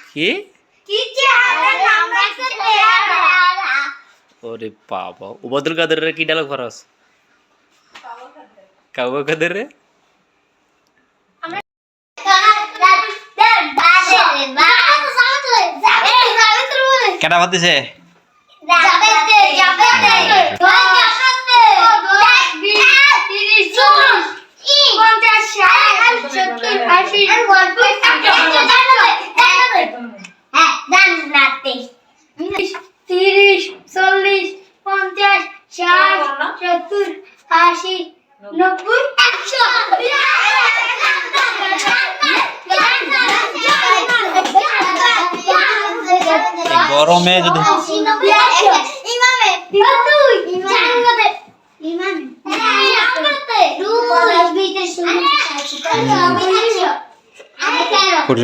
কি ওরে বাবা উবাদুল কাদের কি ডায়লগ ফরাস কাউবা কাদের রে কেডা বাদ দিছে গরমে যদি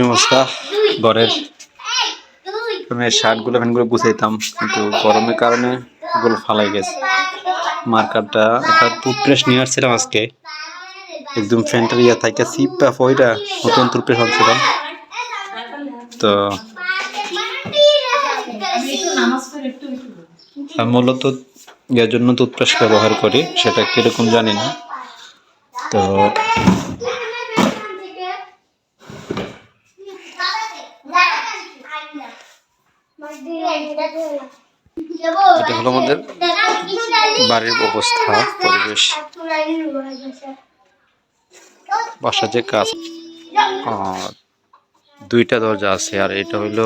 অবস্থা ঘরের শার্টগুলো ফ্যানগুলো গুছাইতাম কিন্তু গরমের কারণে এগুলো ফালাই গেছে মার্কারটা একটা টুথপেস্ট নিয়ে আসছিলাম আজকে একদম ফ্যানটার ইয়া থাকে সিপটা ফয়টা নতুন টুথপেস্ট আনছিলাম তো মূলত এর জন্য টুথপেস্ট ব্যবহার করি সেটা কিরকম জানি না তো এটা হলো আমাদের বাড়ির অবস্থা পরিবেশ বাসার যে কাজ দুইটা দরজা আছে আর এটা হইলো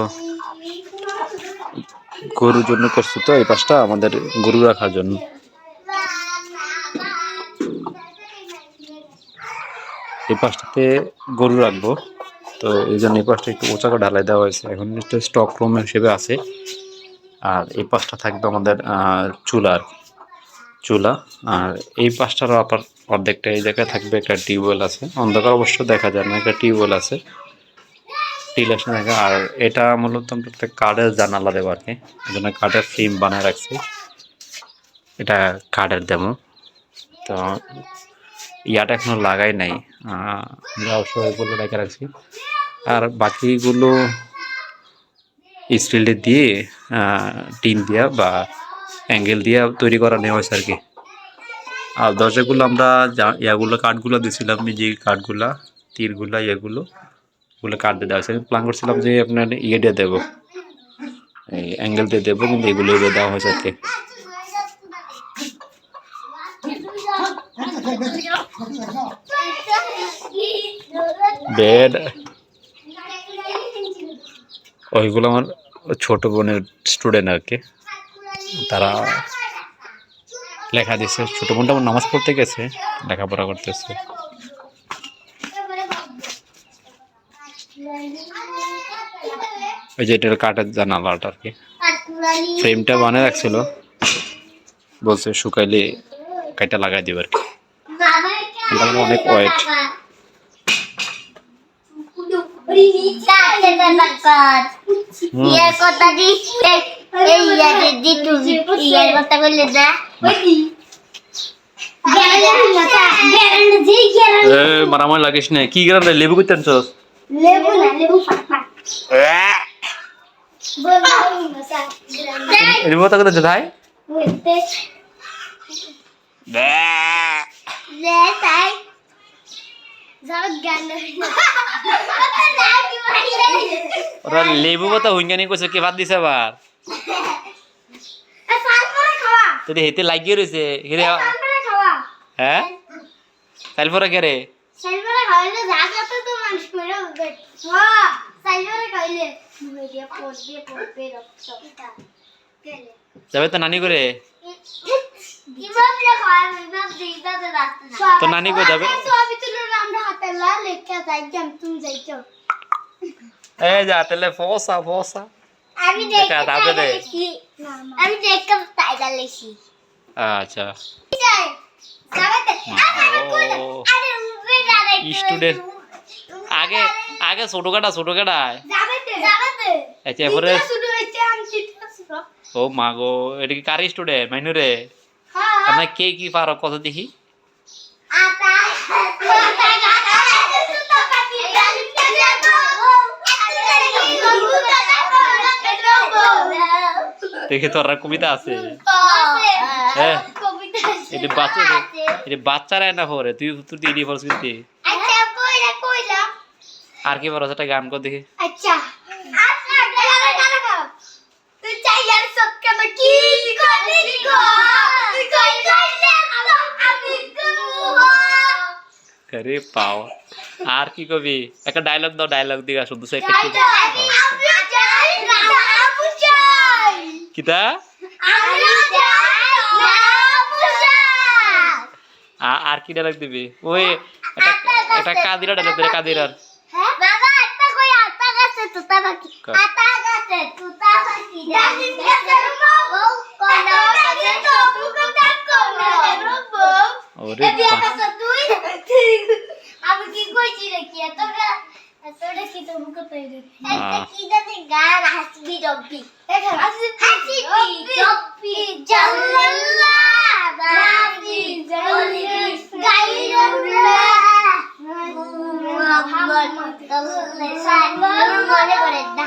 গরুর জন্য করছি তো এই পাশটা আমাদের গরু রাখার জন্য এই পাশটাতে গরু রাখবো তো এই জন্য এই পাশটা একটু উঁচা করে ঢালাই দেওয়া হয়েছে এখন একটু স্টক রুম হিসেবে আছে আর এই পাশটা থাকবে আমাদের চুলা আর এই পাশটারও আবার অর্ধেকটা এই জায়গায় থাকবে একটা টিউবওয়েল আছে অন্ধকার অবশ্য দেখা যায় না একটা টিউবওয়েল আছে টিলাসে দেখা আর এটা মূলত একটা কাঠের জানালা দেবো আর কি এই জন্য কাঠের ফ্রেম বানায় রাখছি এটা কাঠের ডেমো তো ইয়াটা এখনো লাগাই নাই আমরা অবশ্যই বলে রেখে রাখছি আর বাকিগুলো স্টিল দিয়ে টিন দিয়া বা অ্যাঙ্গেল দিয়া তৈরি করা নেওয়া হয়েছে আর কি আর দরজাগুলো আমরা ইয়াগুলো কাঠগুলো দিয়েছিলাম যে কাঠগুলা তীরগুলা ইয়েগুলো ওগুলো কাঠ দিয়ে দেওয়া হয়েছে প্ল্যান করছিলাম যে আপনার ইয়ে দিয়ে দেবো এই অ্যাঙ্গেল দিয়ে দেবো কিন্তু এগুলো দেওয়া হয়েছে আর কি বেড ওইগুলো আমার ছোট বোনের স্টুডেন্ট আর কি তারা লেখা দিচ্ছে ছোট বোনটা আমার নামাজ পড়তে গেছে লেখাপড়া করতেছে ওই যে এটার কাঠের জানালাটা আর কি ফ্রেমটা বানিয়ে রাখছিল বলছে শুকাইলে কাইটা লাগাই দিবে আর কি অনেক ওয়েট মারামারি লাগিস না কি গেলাম লেবু করতে আনছস লেবু কথা কথা ভাই ওরা লেবু কথা হুইঙ্গানি করছে কে ভাত দিছে আবার তোদের হেতে লাগিয়ে রয়েছে হিরে হ্যাঁ সাইলফরা কে রে যাবে তো নানি করে তো নানি কো যাবে এই যা তাহলে ফসা আমি দেখে টাইটা লেখি আচ্ছা স্টুডেন্ট আগে আগে ছোট কাটা আচ্ছা এরপরে ও মা গো এটা কি কার স্টুডেন্ট মাইনু রে আপনার কে কি পারো কত দেখি দেখি তোর আর কবিতা আছে হ্যাঁ এটা বাচ্চারা না পড়ে তুই তুই এডি পড়ছিস কি আচ্ছা কইলা কইলা আর কি বড় একটা গান কর দেখি আচ্ছা তুই চাইয়ার সবকে আমি কি করি গো তুই কই কইলে আমি গো আরে পাও আর কি কবি একটা ডায়লগ দাও ডায়লগ দিগা শুধু সে একটা কি আমরা যাই না বুঝাই কিতা আমরা যাই না বুঝাই আর কি ডায়লগ দিবি ওই একটা কাদিরা ডায়লগ দে কাদিরার হ্যাঁ বাবা একটা কই আতা গাছে তুতা পাখি আতা গাছে তুতা পাখি ডালিম গাছে রুমো কোনা গাছে তো বুকটা কোনা রুমো ওরে এ বিয়া কাছে তুই আমি কি কইছি রে কি তোরা তোরা কি তো মুখ পেরে একটা কি জানি গান হাসবি জব্বি দেখা হাসবি জব্বি জাল্লাল্লাহ বাবি জলি গাইরুল্লাহ মুহাম্মদ সাল্লাল্লাহু আলাইহি ওয়া সাল্লাম মনে করে না